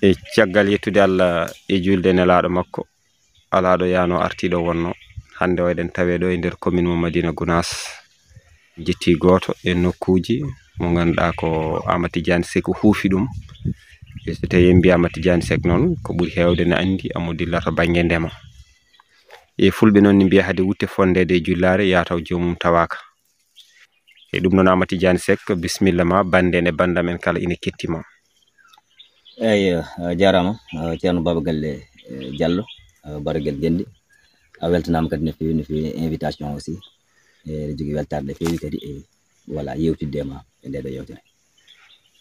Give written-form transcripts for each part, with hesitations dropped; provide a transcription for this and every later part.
e caggal yettude Allah e julde nelaɗo makko alaɗo yano artiɗo wonno hande o eɗen tawe ɗo e nder commune mo Madina Gounass jetti goto e nokkuji mo ganduɗa ko Amadou Tidiane Seck huufi ɗum e so tawi en mbi Amadou Tidiane Seck noon ko ɓuuri hewde ne andi amo dilla to banggue ndema e fulɓe noon ne mbiya hade wutte fondede e jullare yataw jomum tawaka e ɗum noon Amadou Tidiane Seck bisimilla ma bande e bandam en kala ina kettima. eyyi jarama ceerno Baba Galle Diallo Baraguel Dendi a weltanama kadi no fewi invitation aussi e jogui weltade fewi kadi e voilà yewtidde ma e ndeɗo yewtere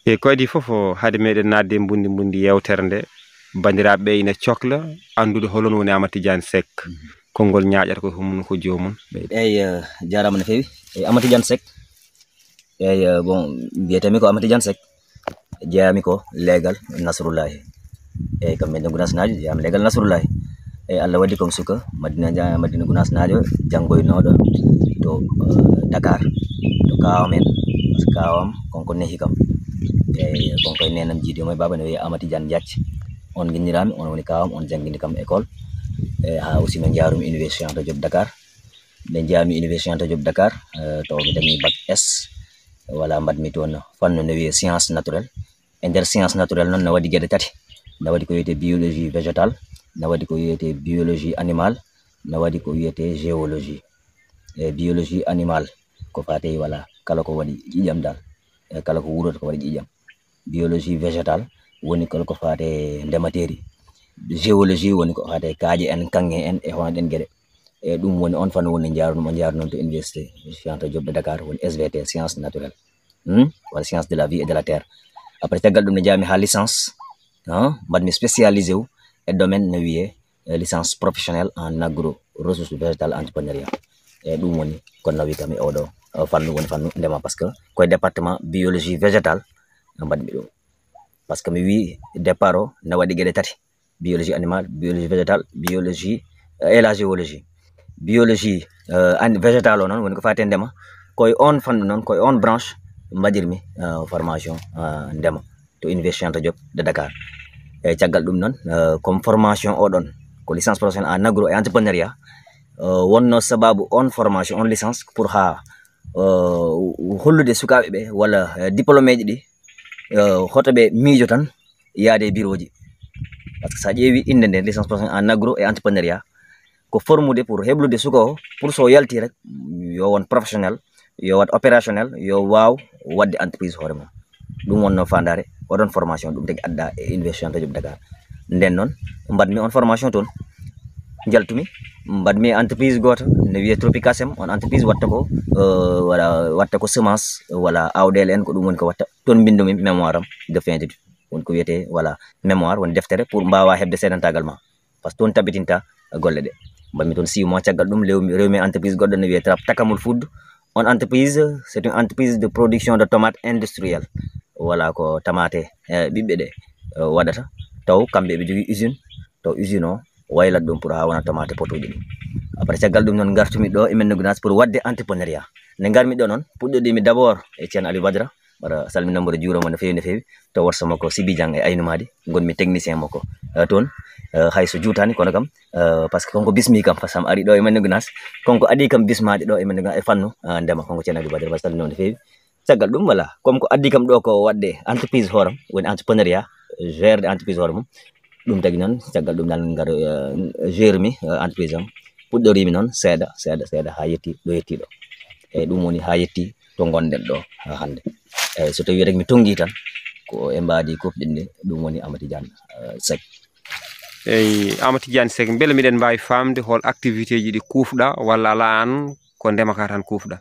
e ko adi foof haade meɗen nadde bundi yewtere nde bandiraɓe ina cohla andude holon woni Amadou Tidiane Seck konngol ñaƴata ko humno ko jomum eyyi jarama no fewi Amadou Tidiane Seck eyyi bon mbiyetemi ko Amadou Tidiane Seck jeeyami ko leegal Nasrullahi eyyi kam Madina Gounass najo jeeyami leegal Nasrullahi eyyi Allah waddi komi suka Madina Gounass najo janggoynoɗo to Dakar to kawam en par ce que kawam konko nehi kam eyyi konko e nenam jiiɗimo e baba ne wiye Amadou Tidiane Diathié on guinnirami on woni kawam on janggini kam école e ha aussi no jarumi université Anta Diop Dakar nde jeyami université Anta Diop Dakar to mi dañi bac S voilà mbadmi toon fannu no wiye science naturelle e nder science naturelle noon ne waɗi gueɗe tati ne waɗi ko wiyete biologie végétale ne waɗi ko wiyete biologie animale ne waɗi ko wiyete géologie e biologie animale ko fate voilà kala ko waɗi ƴiƴam dal e kala ko wurata ko waɗi ƴiƴam biologie végétale woni kala ko fate ndemateri géologie woni ko fate kaaƴe en kanŋe en e hono ɗen gueɗe e ɗum woni on fannu woni jaruno to université Cheikh Anta Diop de Dakar woni SVT science naturelle wala science de la vie et de la terre après tagal ɗum ne jami ha licence mbaɗmi spécialisé wu e domaine no wiye licence professionnelle en agro ressources végétales entrepreneuriat e ɗum woni ko nawi kam e oɗo fannu woni fannu ndema par ce que koye département biologie végétale mbaɗmi ɗum par ce que mi wi départ o ne waɗi gueɗe tati biologie animale biologie végétale biologie et la géologie biologie végétale o noon woni ko fate ndema koye on fannu noon koye on branche mbaɗirmi formation ndema to université Anta Diop de Dakar e caggal ɗum noon comme formation oɗon ko licence professionnelle en agro et entrepreneuriat wonno sababu on formation on licence pour ha hollude sukaɓe ɓe walla diplômé ji ɗi hotoɓe miijo tan yaade e bureau ji par ce que sa ƴeewi inde nde licence professionnelle en agro et entrepreneuriat ko formude pour heblude suka o pour so yalti rek yo won professionnel yo wat opérationnel yo waw wadde entreprise hoore mum ɗum wonno fandare oɗon formation ɗum tagi adda e université Anta Diop Dakar nden noon mbaɗmi on formation toon jaltumi mbaɗmi entreprise goto ne wiye Tropicasem on entreprise watta ko voilà watta ko semence voilà awɗele en ko ɗum woni ko watta toon bindumi mémoire am de fin d'étude woni ko wiyete voilà mémoire woni deftere pour mbawa hebde seedantagal ma par ce que toon tabitinta golle ɗe mbaɗmi toon 6 mois caggal ɗum rewmi entreprise goɗɗo ne wiye Takamul Food on entreprise c'est une entreprise de production de tomates industrielle voilà ko tamate ɓiɓɓe ɗe waɗata taw kamɓe ɓe jogui usine taw usine o waylat ɗum pour ha wona tomate potuji ɗi après caggal ɗum noon gartumi ɗo e Madina Gounass pour wadde entrepreneuriat nde garmi ɗo noon puɗɗoɗimi d' abord e ceerno Aliou Badara mbaɗa salminambo e juuromo no fewi to worsa makko Sibi Diang e Aynou Mady gonmi technicien makko toon hayso juutani kono kam par ce que konko bismi kam par ce que ari ɗo e Madina Gounass konko adi kam bismade ɗo e Madina Gounass e fannu ndema konko ceerno Aliou Badara mbaɗa salminambo no fewi caggal ɗum voilà comme ko addi kam ɗo ko wadde entreprise hooram woni entrepreneuriat gérde entreprise hoore mum ɗum tagi noon caggal ɗum nan ngar gérmi entreprise am puɗɗorimi noon seeɗa ha yetti ɗo yettiɗo eyyi ɗum woni ha yetti to gonɗen ɗo hande eyyi so tawi rek mi tonggui tan ko e mbadi kofɗinɗe ɗum woni Amadou Tidiane Seck eyyi Amadou Tidiane Seck beele miɗen mbawi famde hol activité ji ɗi kufɗa walla ala an ko ndemaka tan kufɗa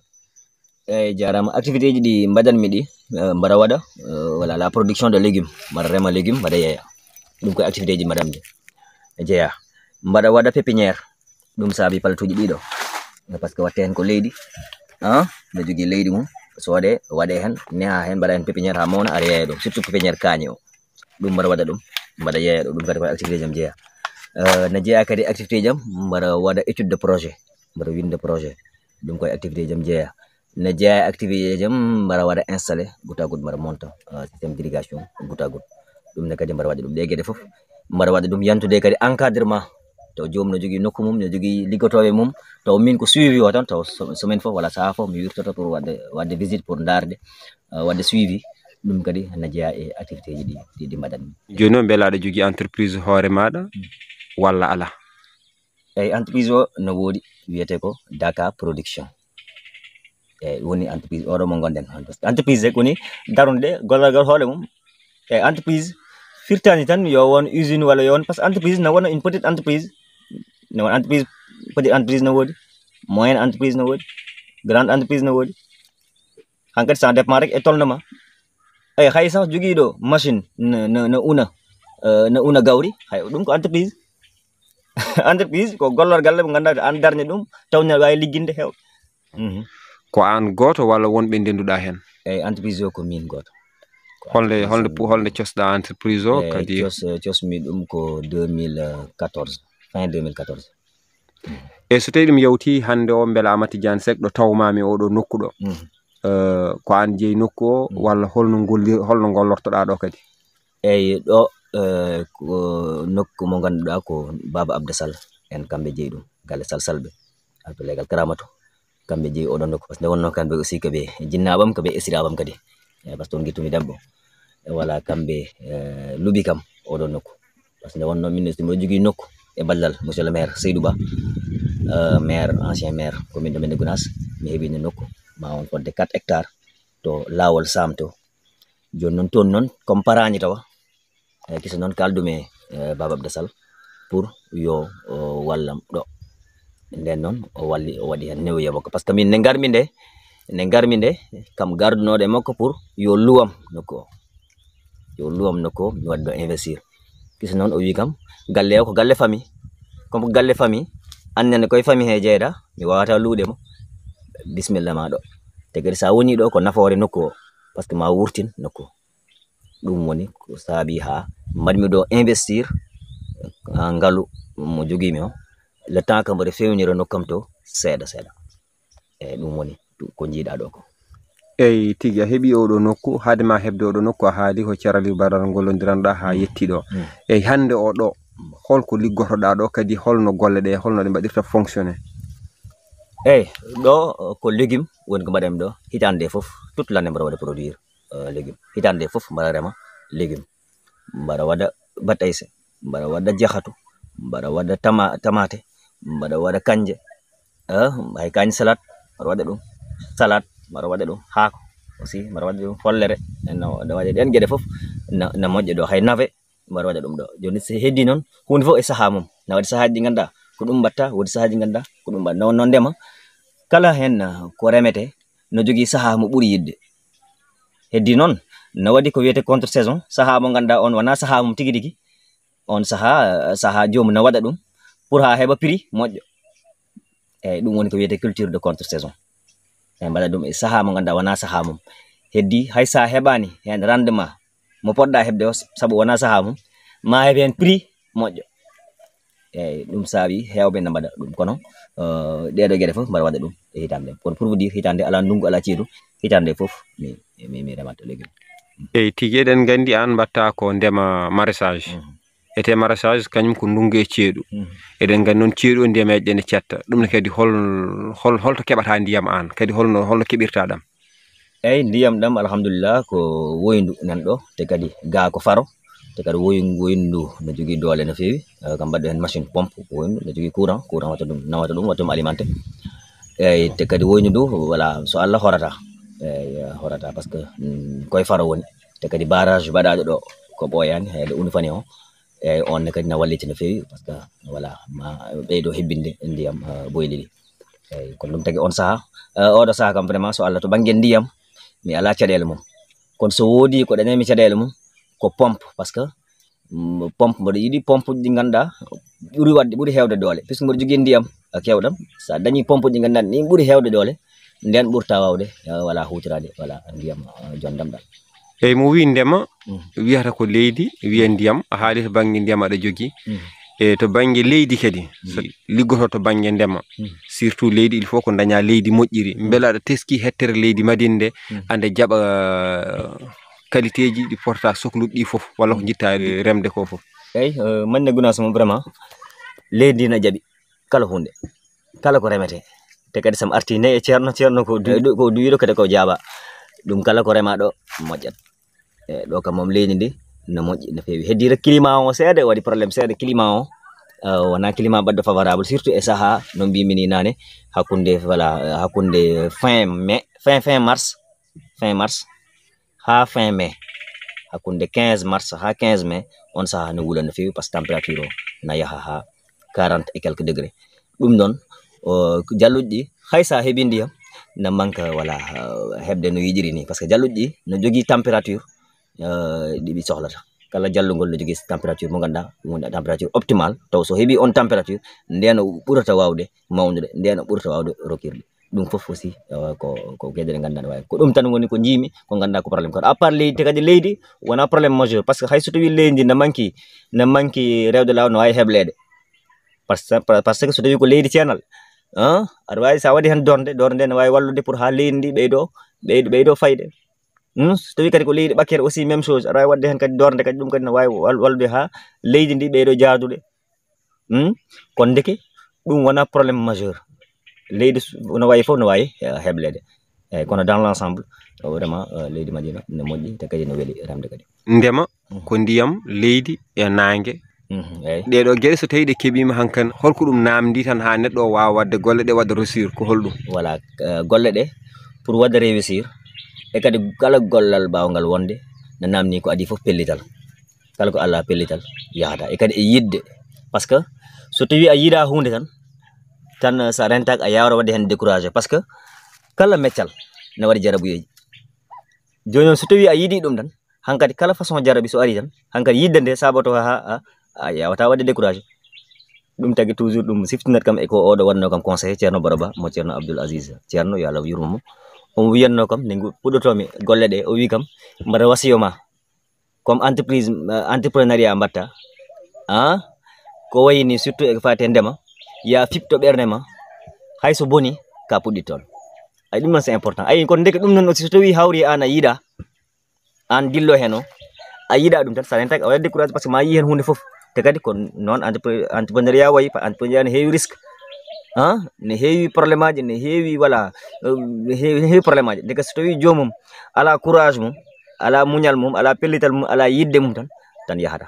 eyyi jarama activité ji ɗi mbaɗanmi ɗi mbaɗa waɗa voilà la production de légumes mbaɗa rema légume mbaɗa yeeya ɗum koye activité ji mbaɗamɗi jeeya mbaɗa waɗa pépiniére ɗum saabi palatuji ɗiɗo par ce que watte hen ko leydi no jogui leydi mum soode waɗe hen neha hen mbaɗa hen pépiniére ha mawna ara yeeya ɗum surtout pépiniére kañi o ɗum mbaɗa waɗa ɗum mbaɗa yeeya ɗum kadi koye activité jam jeeya no jeeya kadi activité jam mbaɗa waɗa étude de projet mbaɗa winde projet ɗum koye activité jam jeeya no jeeya activité jam mbaɗa waɗa installé goutte à goutte mbaɗa monta systéme d' irrigation goutte à goutte ɗum ne kadi mbaɗa waɗi ɗum ɗe gueɗe fof mbaɗa waɗi ɗum yantude kadi encadrement to jomum no jogui nokku mum no jogui liggotoɓe mum taw min ko suivi o tan taw semaine fof walla saaha fof mi wirtoto pour wadde visite pour darde wadde suivi ɗum kadi na jeeya e activité ji ɗi mbaɗatmi joni noon beela aɗa jogui entreprise hoore maɗa walla ala? eyyi entreprise o no woodi wiyete ko Daka production eyyi woni entreprise oɗo mo gonɗen entreprise rek woni darnude gollal hoore mum eyyi entreprise firtani tan yo won usine walla yo won par ce que entreprise no wona une petite entreprise no won entreprise petite entreprise no woodi moyenne entreprise no woodi grande entreprise no woodi hankkadi ça dépend rek e tolnoma eyyi hay sah joguiɗo machine no una gawri hay ɗum ko entreprise entreprise ko gollal galle mo ganduɗa an darni ɗum tawne wawi ligginde hew ko an goto walla wonɓe ndenduɗa hen? eyyi entreprise o ko min goto. holde cosɗa entreprise o kadi? Cosmi ɗum ko 2014 fin 2014. e so tawi ɗum yawti hande o beela Amadou Tidiane Seck ɗo tawmami oɗo nokku ɗo ko an jeeyi nokku o walla holno gollortoɗa ɗo kadi? eyyi ɗo ko nokku mo ganduɗa ko Baba Abdasal en kamɓe jeeyi ɗum galle salsalɓe to legal Karamatu kamɓe jeeyi oɗon nokku par ce que nde wonno kamɓe aussi koɓe jinnaɓam koɓe esiraɓam kadi par ce que on guittumi debbo voilà kamɓe luuɓi kam oɗon nokku par ce que nde wonno min mbiɗo jogui nokku e ballal monsieur le maire Seydou Ba maire ancien maire commune de Médina Gounass mi heeɓino nokku ma won fodde 4 hectares to lawol Sam to joni noon toon noon comme parañi tawa kisa noon kaldumi Baba Abdasal pour yo wallam ɗo nden noon o walli o waɗi hen newuya makko par ce que min nde garmi nde kam gardunoɗo e makko pour yo luwam nokku o mi wadde ɗo investir kisa noon o wi kam galle o ko galle famille comme galle famille annene koye famille he jeyɗa mi wawata luuɗemo bisimilla ma ɗo te kadi sa woni ɗo ko nafoore nokku o par ce que ma wurtin nokku o ɗum woni ko saabi ha mbaɗmi ɗo investir ha ngaalu mo joguimi o le temps que mbaɗa fewnira nokkam to seeɗa eyyi ɗum woni ko jiiɗa ɗo ko. eyyi tigui a heeɓi oɗo nokku haade ma heɓde oɗo nokku a haali ko Thiaraliou Badara gollodiranɗa ha yetti ɗo eyyi hande o ɗo holko liggotoɗa ɗo kadi holno golle ɗe holno ɗe mbaɗirta fonctionné? eyyi ɗo ko légume woni ko mbaɗami ɗo hitande nde foof toute l'année mbaɗa waɗa produire légume hitande nde foof mbaɗa rema légume mbaɗa waɗa batayse mbaɗa waɗa jahatu mbaɗa waɗa tamate mbaɗa waɗa kanje hay kañ salade mbaɗa waɗa ɗum salade mbaɗa waɗa ɗum haako aussi mbaɗa waɗa ɗum follere no waɗi ɗen gueɗe foof na moƴƴe ɗo hay navé mbaɗa waɗa ɗum ɗo joni so heddi noon hunde fof e saaha mum na waɗi saahaji ɗi ganduɗa ko ɗum mbatta woodi saahaji ɗi ganduɗa ko ɗum mbatta noon ndema kala hen ko remete no jogui saaha mo ɓuuri yidde heddi noon no waɗi ko wiyete contre saison saaha mo ganduɗa on wona saaha mum tigui rigui on saaha jomum no waɗa ɗum pour ha heɓa prix moƴƴo eyyi ɗum woni ko wiyete culture de contre saison e mbaɗa ɗum e saaha mo ganduɗa wona saaha mum heddi hay sa heɓani hen rendement mo poɗɗa heɓde o saabu wona saaha mum ma heɓ hen prix moƴƴo eyyi ɗum saabi hewɓe ne mbaɗa ɗum kono ɗeɗo gueɗe foof mbaɗa waɗa ɗum e hitande kono pour vous dire hitande ala ndungu ala ceeɗu hitande foof mi remata légume. eyyi tigui eɗen gandi an mbatta ko ndema maraîchage ete maraîchage kañum ko ndungu e ceeɗu eɗen gandi noon ceeɗu o ndiyameje ne cetta ɗum ne kadi holto keɓata ndiyam an kadi holno keɓirta ɗam? eyyi ndiyam ɗam alhamdulillah ko woyndu nan ɗo te kadi ga ko faro te kadi woyndu no jogui doole no fewi kam mbaɗɗo hen machine pompe woyndu no jogui courant watta ɗum nawata ɗum watta ɗum alimenté eyyi te kadi woyndu ndu voilà so Allah horata eyyi horata par ce que koye faro woni te kadi barrage mbaɗaɗo ɗo ko ɓooyani hayde Unifani o eyyi on ne kadi na walliti no fewi par ce que voilà ma ɓeydo hebbinde ndiyam boyli ɗi eyyi kono ɗum tagui on saaha oɗo saaha kam vraiment so Allah to banggue ndiyam mi ala caɗele mum kono so woodi ko ɗanemi caɗele mum ko pompe par ce que pompe mbaɗa yiiɗi pompe ɗi ganduɗa ɓuuri hewde doole puisque mbaɗa jogui ndiyam kewɗam sa dañi pompe ɗi ganduɗa ni ɓuuri hewde doole nden ɓurta wawde voilà hutorade voilà ndiyam jondam ɗam. eyyi mo wi ndema wiyata ko leydi wiya ndiyam a haali to banggue ndiyam aɗa jogui e to banggue leydi kadi so liggoto to banggue ndema surtout leydi il faut ko daña leydi moƴƴiri beela aɗa teski hettere leydi madinde ande jaaɓa qualité ji ɗi porta sohlude ɗi fof walla ko jitta remde ko fof. Eyyi manne Gounass mo vraiment leydi na jaɓi kala hunde kala ko remete te kadi sam arti ne e ceerno ko duwiɗo kadi ko jaaba ɗum kala ko rema ɗo moƴƴat ɗo kam mom leydi ndi no moƴƴi no fewi heddi rek climat o seeɗa waɗi probléme seeɗa climat o wona climat baɗɗo favorable surtout e saaha no mbimini nane hakkunde voilà hakkunde fin mars ha fin mai hakkunde 15 mars ha 15 mai on saaha no wuula no fewi par ce que température o na yaha ha 40 et quelques degrés ɗum noon jalluɗi ɗi hay sa heeɓi ndiyam no manque voilà heɓde no yiɗiri ni par ce que jalluɗi ɗi no jogui température ɗiɓi sohlata kala jallugol no jogui température mo ganduɗa ɗum woni température optimale taw so heeɓi on température ndeno ɓurata wawde mawnude ndeno ɓurata wawde rokkirde ɗum foof aussi ko gueɗe ɗe ganduɗa wawi ko ɗum tan woni ko jiimi ko ganduɗa ko probléme kono à part leydi te kadi leydi wona probléme majeur par ce que hay so tawi leydi no manqui rewde lawol no wawi heblede par ce que so tawi ko leydi ceenal aɗa wawi sa waɗi hen dorde nde no wawi wallude pour ha leydi ndi ɓeydo fayde so tawi kadi ko leydi ɓakkere aussi même chose aɗa wawi wadde hen kadi dorde kadi ɗum kadi no wawi wallude ha leydi ndi ɓeydo jaadude kono deke ɗum wona probléme majeur leydi no wayi fof no wawi heblede eyyi kono dans l' ensemble vraiment leydi Madina no moƴƴi te kadi no weeli remde kadi ndema ko ndiyam leydi e nangue eyyi ɗeɗo gueɗe so tawi ɗe keeɓima hankkadi holko ɗum namdi tan ha neɗɗo o wawa wadde golle ɗe wadda réussir ko holɗum voilà golle ɗe pour wadde réussir e kadi kala gollal bawgal wonde no namni ko adi fof pellital kala ko ala pellital yahata e kadi e yidde par ce que so tawi a yiiɗa hunde tan sa rentaka a yawra wadde hen découragé par ce que kala meccal ne waɗi jarabuyeji joni noon so tawi a yiiɗi ɗum tan hankkadi kala façon jarabi so ari tan hankkadi yidde nde sabato ha a yawata wadde découragé ɗum tagui toujours ɗum siftinat kam e ko oɗo wanno kam conseillé ceerno Baraba mo ceerno Abdoul Aziz ceerno yo Allah yurmomo omo wiyanno kam nde puɗɗotomi golle ɗe o wi kam mbaɗa wasiyoma comme entrepreneuriat mbatta ko wayni surtout e fate ndema ya fipto ɓerde ma hayso boni ka puɗɗittol ay ɗum noon c'est important ayi kono deke ɗum noon aussi so tawi hawri an a yiiɗa an dillo hen o a yiiɗa ɗum tan sa rentaki a waɗa découragé par ce que ma yi hen hunde foof te kadi ko noon entrepreneuriat wayi entrepreneuriat ne heewi risque ne heewi probléme aji ne heewi voilà ne heewi probléme aji deke so tawi jomum ala courage mum ala muñal mum ala pellital mum ala yidde mum tan yahata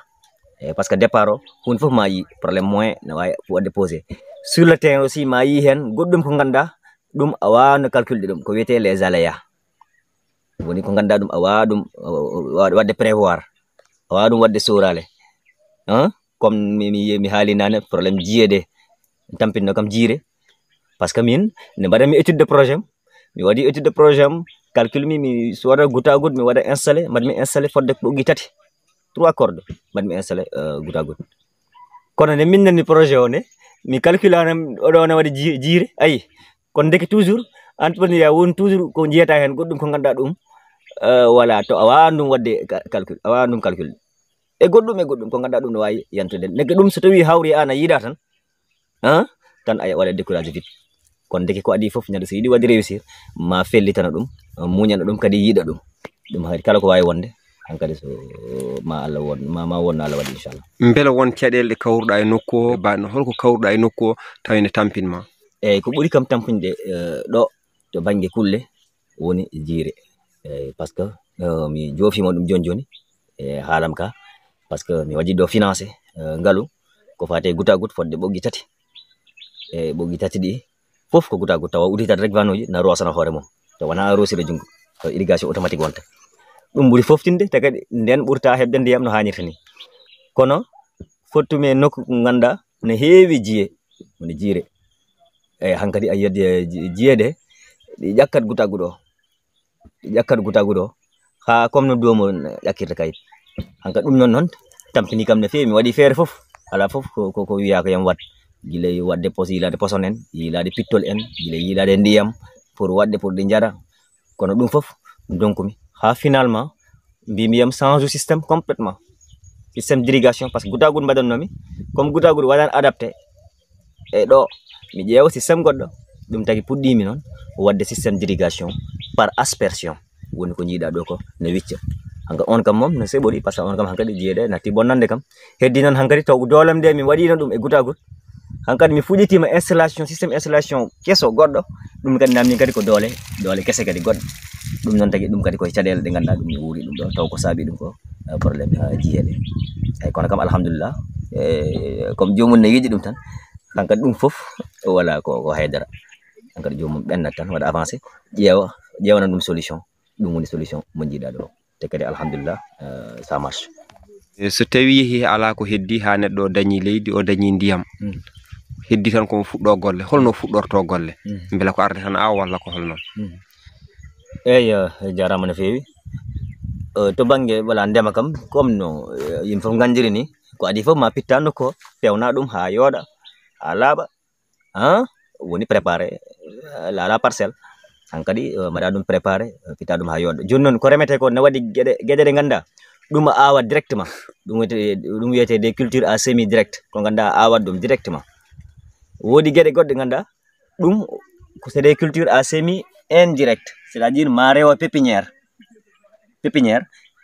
e par ce que départ o hunde foof ma yi probléme moyen ne wawi wadde posé sur le terrain aussi ma yi hen goɗɗum ko ganduɗa ɗum a wawno calculde ɗum ko wiyete les aléas woni ko ganduɗa ɗum a wawa ɗum wadde prévoir a wawa ɗum wadde sorale comme mi haali nane probléme jiyede tampinno kam jiire par ce que min ne mbaɗanmi étude de projet mi waɗi étude de projet am calcul mi so waɗa goutte à goutte mi waɗa installé mbaɗmi installé fodde ɓoggi 3 cordes mbaɗmi installé goutte à goutte kono nde min nanni projet o nde mi calculanam oɗo ne waɗi jiire ayi kono deke toujours entrepreneuriat woni toujours ko jiyata hen goɗɗum ko ganduɗa ɗum voilà to a wawa ɗum wadde calcul a wawa ɗum calcul e goɗɗum ko ganduɗa ɗum no wawi yantude neke ɗum so tawi hawri an a yiiɗa tan tan a waɗa découragé vite kono deke ko adi foof neɗɗo so yiiɗi wadde réussir ma fellitana ɗum muñana ɗum kadi yiiɗa ɗum kadi kala ko wawi wonde hankadi so ma Allah won ma wonno Allah waɗi inchallah beele won caɗele ɗe kawruɗa e nokku o banno holko kawruɗa e nokku o tawine tampinma eyyi ko ɓuuri kam tampinde ɗo to banggue kulle woni jiire eyyi par ce que mi joofima ɗum joni e haalam ka par ce que mi waɗi ɗo financé ngaalu ko fate goutte à goutte fodde ɓoggi 3 e ɓoggi 3 ɗi foof ko goutte à goutte tawa udditat rek vanoji na rosana hoore mum to wona rosire junggo to irrigation automatique wonta ɗum ɓuuri foftinde te kadi nden ɓurta hebde ndiyam no hannirta ni kono fottumi e nokku ko ganduɗa ne heewi jiye woni jiire eyyi hankkadi a yiyat jiye ɗe ɗi ƴakkat goutte à goutte o ha comme no duomo ƴakkirta kayit hankkadi ɗum noon tampini kam no feewi mi waɗi feere foof ala foof ko wiya ko yam wat guilay wadde yilade poson en yilade pittol en guilay yilade ndiyam pour wadde pour ɗi jara kono ɗum foof donkumi ha finalement mbimiyam change système complètement système d'irrigation par ce que goutte à goutte mbaɗannomi comme goutte à goutte waɗani adapté e ɗo mi ƴeewa système goɗɗo ɗum tagi puɗɗimi noon wadde système d'irrigation par aspersion woni ko jiiɗa ɗo ko no wicca hanga on kam mom no sebori parce que on kam hankadi jeede nati bonnande kam heddi non hankadi taw dolam de mi wadino dum e gutagut hankadi mi fujitima installation système installation keso goddo dum kadi namni kadi ko dole kese kadi goddo dum non tagi dum kadi ko cadel de ganda dum mi wuri dum do taw ko sabi dum ko problème jiede ay kono kam alhamdulillah comme jomum ne yiji dum tan hankadi dum fof wala ko haydara hankadi jomum bennat tan wada avancer jewana dum solution dum woni solution mo jida do te kadi alhamdulillah ça marche. So tawi hi ala ko heddi ha neddo dañi leydi o dañi ndiyam heddi tan ko fuddo golle holno fuddorto golle bela ko arde tan aw walla ko holno jarama no fewi to bange wala ndema kam comme no yin fo ganjiri ni ko adi fo ma pittano ko pewna dum ha yoda ha laba woni préparer la parcelle hankadi mada dum préparer pitta dum ha yoda jonnon ko remete ko ne wadi gede de ganda dum awa directement dum wiyete des cultures à semi direct ko ganda awa dum directement wodi gede godde ganda dum ko c'est des cultures à semi indirect c'est-à-dire ma rewa pépinière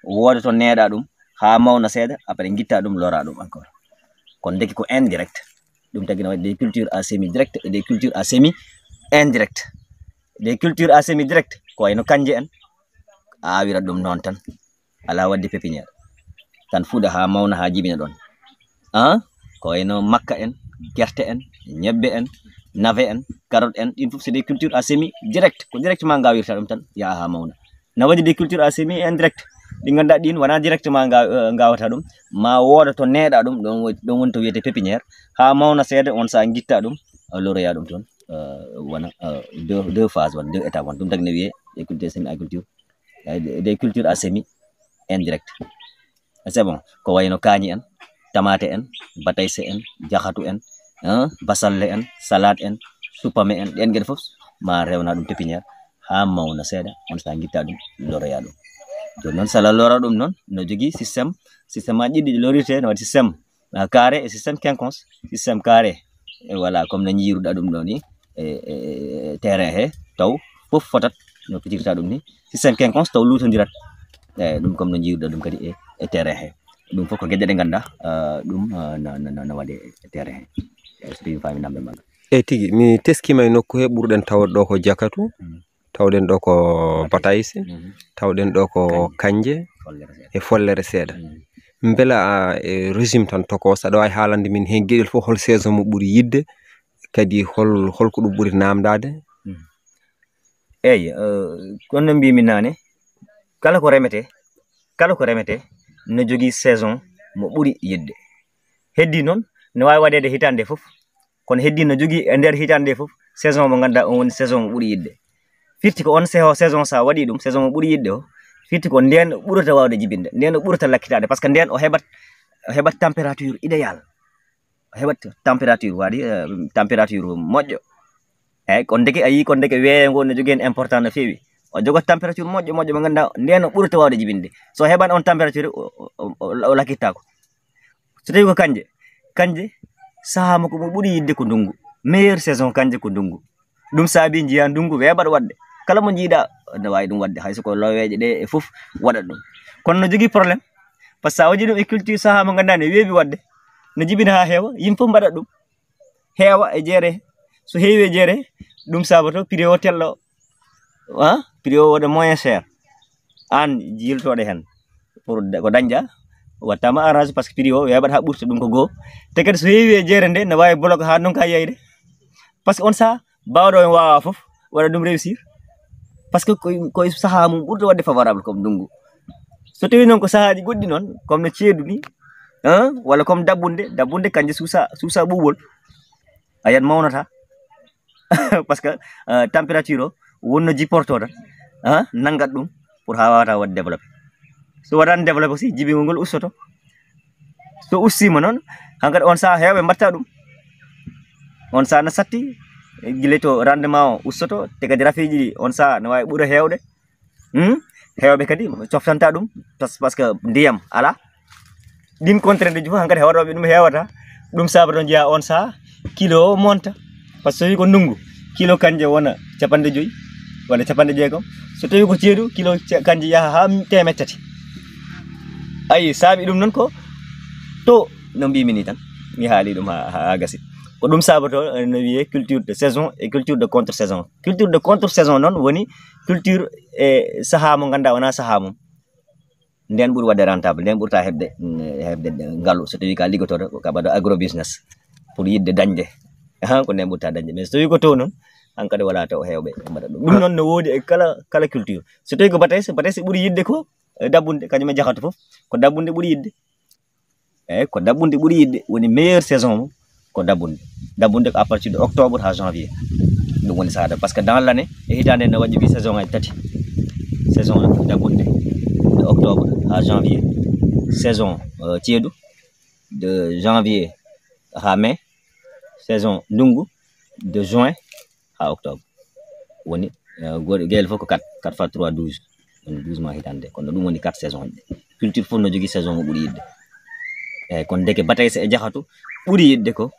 wodo to needa dum ha mawna seeda après gitta dum lora dum encore kon deki ko indirect dum tagi na des cultures à semi direct et des cultures à semi indirect des cultures à semi direct ko ayno kanje en awira dum non tan ala wadde pépinière tan fuda ha mawna ha jibina don ko ayno makka en gerte en nyebbe en navet en carotte en il faut c'est des cultures à semi direct ko directement gawirta dum tan ya ha mawna na wadi des cultures à semi indirect di ganda din wana directement gawata dum ma woda to needa dum don won to wiete pépinière ha mawna seeda on sa gitta dum loroya dum ton wana deux phases wan deux étapes wan dum tagna wiye des cultures semi agriculture des cultures à semi indirect c'est bon ko wayno kañi en tomate en batayse en jakhatu en basalle en salade en supame en den gel fof ma rewna dum pépinière ha mawna seeda on sa gitta dum loroya dum don non sala lora dum non no jogi système aji di lorite no système carré et système quinconce système carré et voilà comme na nyiruda dum do ni terrain he taw fof fotat no pitirta dum ni système quinconce taw lutondirat dum comme no nyiruda dum kadi e terrain he dum fof ko gedde de ganda dum na wade terrain he so fami nambe maga tigi mi teskima e nokku he burden tawdo ko jakatu tawden do ko batayse tawden do ko kanje e follere seeda mbela régime tan to ko sado ay haalande min hen gedel fo hol saison mo buri yidde kadi hol ko dum buri namdade kono mbi mi nane kala ko remete no jogi saison mo buri yidde heddi non no way wadede hitande fof kono heddi no jogi e der hitande fof saison mo ganda on saison mo buri yidde firti ko on saison sa wadi dum saison mo buri yidde o firti ko den burata wawde jibinde den burata lakkitade parce que den o hebat température idéal o hebat température wadi température mojo kon deke ayi kon deke weeye ngo no jogen important no fewi o jogo température mojo mo ganda den burata wawde jibinde so heban on température o lakkitako so tawi ko kanje saha mo ko buri yidde ko dungu meilleure saison kanje ko dungu dum saabi jiya dungu webat wadde kala mo jiida no way dum wadde hayso ko loweje de e fof wada dum kono no jogi problème parce que sa waji dum e culture saha mo ganda ne weebi wadde no jibina ha heewa yim fof bada dum heewa e jere so heewi jere dum sabato prix o tello prix o wada moyen cher an jiltode hen pour ko dañja wattama arrange parce que prix o webat ha burta dum ko go te kadi so heewi jere nde no way bloc ha non ka yeyde parce que on sa bawdo en wawa fof wada dum réussir parce que ko saha mum burdo wadde favorable comme dungu so tawi non ko sahaji goddi non comme no ceedu ni wala comme dabbunde kanje susa bubol ayat mawnata parce que température o wonno jiporto tan nangat dum pour ha wawata wadde développer so wadan développer aussi jibingol ngol ustoto so ussima non hankat on sa hewbe mbatta dum on sa na satti gile to rendement o ustoto te kadi rafiji on sa no way bura hewde hewbe kadi coftanta dum parce que ndiyam ala din contrainte ju hankadi hewdobe dum hewata dum sabato jiya on sa kilo monta parce que ko ndungu kilo kanje wona 50 wala 60 so tawi ko ceedu kilo kanje yaha ha temetati ay saabi ɗum noon ko to no mbimi ni tan mi haali ɗum ha gasi ko ɗum sabato no wiye culture de saison et culture de contre saison. Culture de contre saison noon woni culture e saha mo ganduɗa wona saha mum, nden ɓuuri wadde rentable, nden ɓurta hebde ngaalu so tawi ka liggotoɗo ka ɓaɗo agro business pour yidde dañde ko nden ɓurta dañde. Mais so tawi ko to noon hankadi wala taw hewɓe mbaɗa ɗum noon no woodi e kala culture. So tawi ko batayse ɓuuri yidde ko dabbunde kañum e jahatu fof ko dabbunde ɓuuri yidde, eyyi ko dabbunde ɓuuri yidde woni meilleure saison mum ko dabbunde ko à partir de octobre ha janvier ɗum woni sahada. Par ce que dans l' année e hitande no waɗi 8 saison ngaji tati, saison dabbunde de octobre ha janvier, saison ceeɗu de janvier ha mai, saison ndungu de juin ha octobre. Woni gueɗel fof ko 4 fois 3 12 woni 12 mois hitande, kono ɗum woni 4 saison ɗe. Culture fof no jogui saison mo ɓuuri yidde, eyyi kono deke batayse e jahatu ɓuuri yidde ko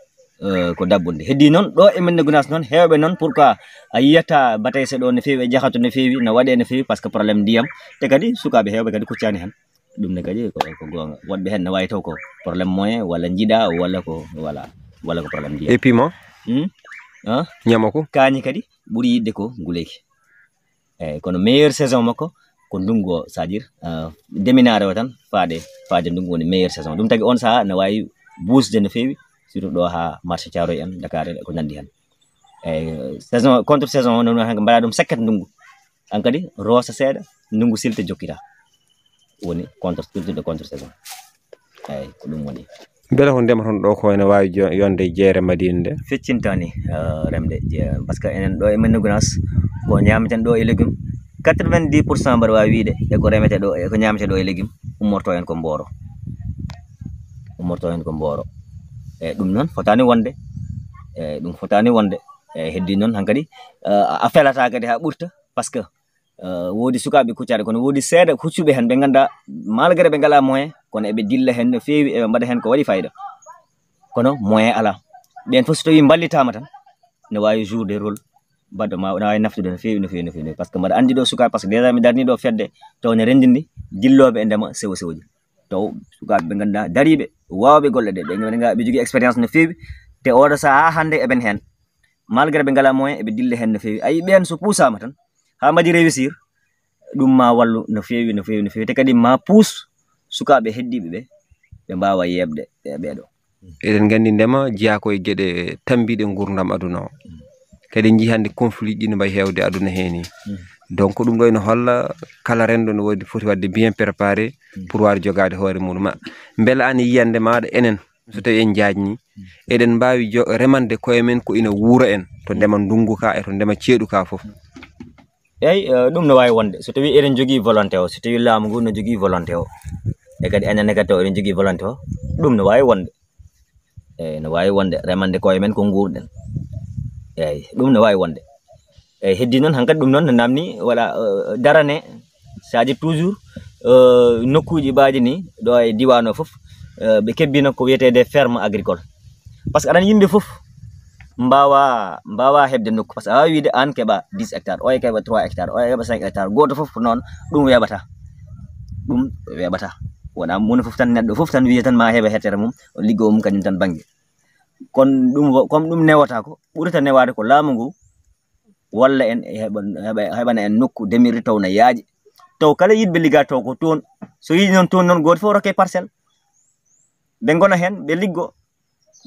dabbunde. Heddi noon ɗo e men Gounass noon hewɓe noon pourquoi a yiyata batayse ɗo no fewi e jahatu no fewi no waɗe no fewi par ce que probléme ndiyam, te kadi sukaɓe hewɓe kadi kuccani hen ɗum ne kadi ko gonga. Woɗɓe hen ne wawi taw ko probléme moyen walla jiiɗa walla ko probléme ndiyam. Et piment ñama ko kañi kadi ɓuuri yidde ko nguleyki, eyyi kono meilleure saison makko ko ndungu o, c'est à dire deminare o tan faade ndungu woni meilleure saison. Ɗum tagui on saaha ne wawi bousde no fewi surtout ɗo ha marché Thiaroye en, Dakar ko nandi hen. Eyyi saison contre saison noon hanko mbaɗa ɗum sekket ndungu, hankadi roosa seeɗa ndungu silta jokkita, woni culture de contre saison. Eyyi ko ɗum woni. beele ko ndema ton ɗo ko ene wawi yonde jeere Madina nde feccintani remde par ce que enen ɗo e men Gounass ko ñameten ɗo e légume 90% mbaɗa wawi wiide e ko remete ɗo e ko ñamete ɗo e légume ummorto hen ko Mboro, eyyi ɗum noon fotani wonde, eyyi ɗum fotani wonde. Eyyi heddi noon hankadi a felata kadi ha ɓurta par ce que woodi sukaɓe kuccaɗe kono woodi seeɗa huccuɓe hen ɓe ganduɗa malgré ɓe ngala moyen kono eɓe dilla hen no fewi, eɓe mbaɗa hen ko waɗi fayida, kono moyen ala. ɓen fof so tawi ballitama tan ne wawi joude rôle badɗo ma, ne wawi naftude no fewi par ce que mbaɗa andi ɗo sukaɓe, par ce que déjà mi darni ɗo fedde taw ne rendini dilloɓe e ndema sewo sewoji, taw sukaɓe ɓe ganduɗa dariɓe wawɓe golle ɗe ɓe jogui expérience no fewi, te oɗo saaha ha hande eɓen hen malgré ɓe ngala moyen eɓe dilla hen no fewi. Ayi ɓen so puusama tan ha mbaɗi réussir ɗum ma wallu no fewi te kadi ma pousse sukaɓe heddiɓe ɓe mbawa yebde ɓeɗo. eɗen gandi ndema jeeya koye gueɗe tambiɗe gurdam aduna o, kadi jii hande conflit ɗi no mbayi hewde aduna heni. Donc ɗum ɗo ene holla kala rendo no wodi foti wadde bien préparé pour wawde jogade hoore muɗum. Beele an yiyande maɗa enen so tawi en jajni eɗen mbawi remande koye men ko ina wuura en to ndema ndungu ka e to ndema ceeɗu ka foof. Eyyi ɗum no wawi wonde so tawi eɗen jogui volonté o, so tawi laamu ngu no jogui volonté o, e kadi enen kadi taw eɗen jogui volonté o, ɗum no wawi wonde. Eyyi no wawi wonde remande koye men ko guurɗen, eyyi ɗum no wawi wonde. Eyyi heddi noon hankkadi ɗum noon no namni waɗa darane, c'est à dire toujours nokkuji mbaɗi ni ɗo e diwan o foof ɓe kebbino ko wiyetede ferme agricole, par ce que aɗani yimɓe foof mbawa hebde nokku, par ce que a wawi wiide an keeɓa 10 hectares, o e keeɓa 3 hectares, o e keeɓa 5 hectares, goto foof noon ɗum weɓata wona moni foof tan neɗɗo foof tan wiya tan ma heeɓa hectare mum liggo mum kañum tan banggue. Kono ɗum comme ɗum newata ko ɓurata newade ko laamu ngu walla en heɓana en nokku demirde taw no yaaji, taw kala yidɓe liggade taw ko toon, so yiiɗi noon toon noon goto fof rokke parcelle ɓe gona hen ɓe liggo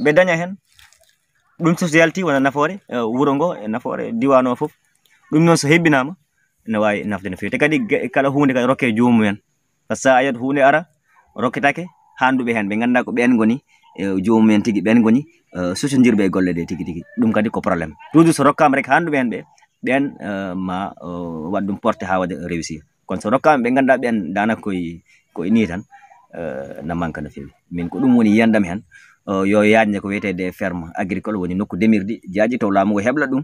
ɓe daña hen, ɗum so yalti wona nafoore wuuro ngo e nafoore diwan o foof. ɗum noon so hebbinama ne wawi nafde no fewi, te kadi kala hunde kadi rokke jomumen, par ce que sa ayat hunde ara rokketake handuɓe hen ɓe ganduɗa ko ɓen goni jomumen tigui, ɓen goni socodirɓe e golle ɗe tigui ɗum kadi ko probléme. Toujours so rokkama rek handuɓe hen ɓen ma waɗ ɗum porté ha waɗa réussir, kono so rokkama ɓe ganduɗa ɓen danaka koye ni tan na manque no fewi. Min ko ɗum woni yiyandam hen yo yajne ko wiyetede ferme agricole, woni nokku demirdi jaaji taw laamu ngu hebla ɗum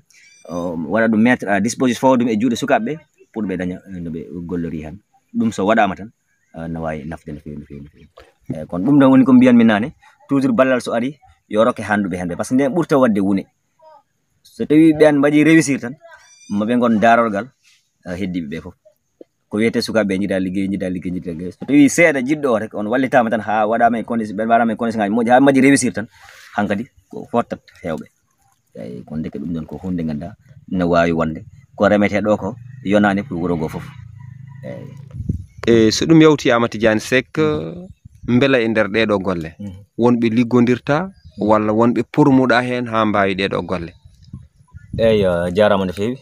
waɗa ɗum mettre à disposition, fawa ɗum e juuɗe sukaɓeɓe pour ɓe daña noɓe gollori hen. ɗum so waɗama tan no wawi nafde no fewi. Eyyi kono ɗum ɗon woni ko mbiyanmi nane, toujours ballal so ari yo rokke handuɓe hen par ce que nden ɓurta wadde wuune. So tawi ɓen mbaɗi réussir tan maɓe gon darorgal heddiɓe ɓe foof. ko wiyete sukaɓe jiɗa liggey so tawi seeɗa jiɗɗo rek on wallitama tan ha waɗama e condition ɓe waɗama e condition ngaji moƴƴi ha majji réussir tan hankadi ko fottat hewɓe eyi kon deke ɗum ɗon ko hunde ganduɗa no wawi wonde ko remete ɗo ko yonani pour wuro ngo foof e so ɗum yawti Amady Diagne Seck beela e nder ɗeɗo golle wonɓe liggodirta walla wonɓe pormuɗa hen ha mbawi ɗeɗo golle? eyyi jarama no fewi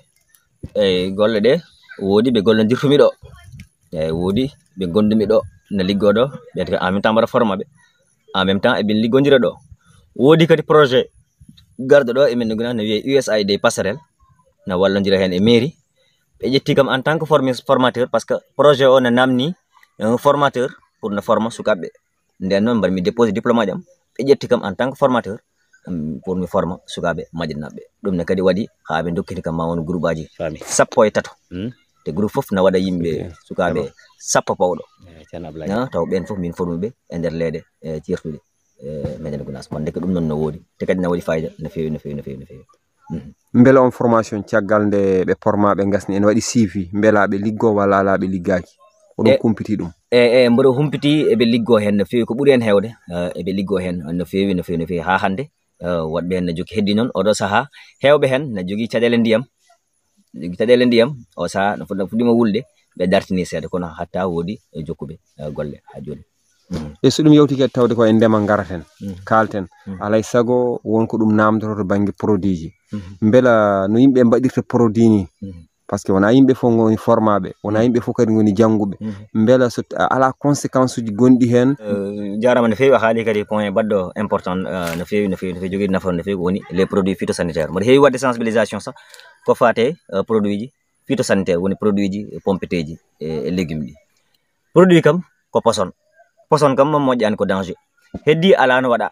eyyi golle ɗe woodi ɓe gollodirtumi ɗo eyyi woodi ɓe gondumi ɗo no liggoɗo ɓe en même temps mbaɗa forma ɓe en même temps eɓe liggodira ɗo woodi kadi projet garɗo ɗo emin gona no wiye USAID passerelle no wallodira hen e mairie ɓe ƴetti kam en tant que formateur par ce que projet o no namni formateur pour no forma sukaɓe nden noon mbaɗmi déposé diplôme aji am ɓe ƴetti kam en tant que formateur pour mi forma sukaɓe majjinaɓe ɗum ne kadi waɗi ha ɓe dokkiti kam ma won groupe aji sappo e tato te groupe foof no waɗa yimɓe sukaɓe sappo pawɗo taw ɓen foof min formi ɓe e nder leeɗe cirtuɗe meɗen Gounass kon deke ɗum noon no woodi te kadi no waɗi fayida no fewi beela on formation caggal nde ɓe pormaɓe gasni en waɗi suivi beela ɓe liggo walla ala ɓe liggaki oɗon kumpiti ɗum? mboɗo humpiti eɓe liggo hen no fewi ko ɓuuri hen hewde eɓe liggo hen no fewi ha hande woɗɓe hen no jogui heddi noon oɗo saaha hewɓe hen no jogui caɗele ndiyam o saaha no fuɗɗima wulde ɓe dartini seeɗa kono hatta woodi jokkuɓe golle ha joni e so ɗum yawti kadi tawde ko e ndema garaten kalten alay saago wonko ɗum namdoto to banggue produit ji beela no yimɓe mbaɗirta produit ni par ce que wona yimɓe fof goni formaɓe wona yimɓe fof kadi goni jangguɓe beela so ala conséquence uji gonɗi hen? jarama no fewi a haali kadi point baɗɗo important no fewi jogui nafoore no fewi ko woni les produits phytosanitaires mboɗo heewi wadde sensibilisation sax ko fate produit ji phytosanitaire woni produit ji pompeteji e légumes ɗi produit kam ko poson kam moƴƴani ko danger heddi ala no waɗa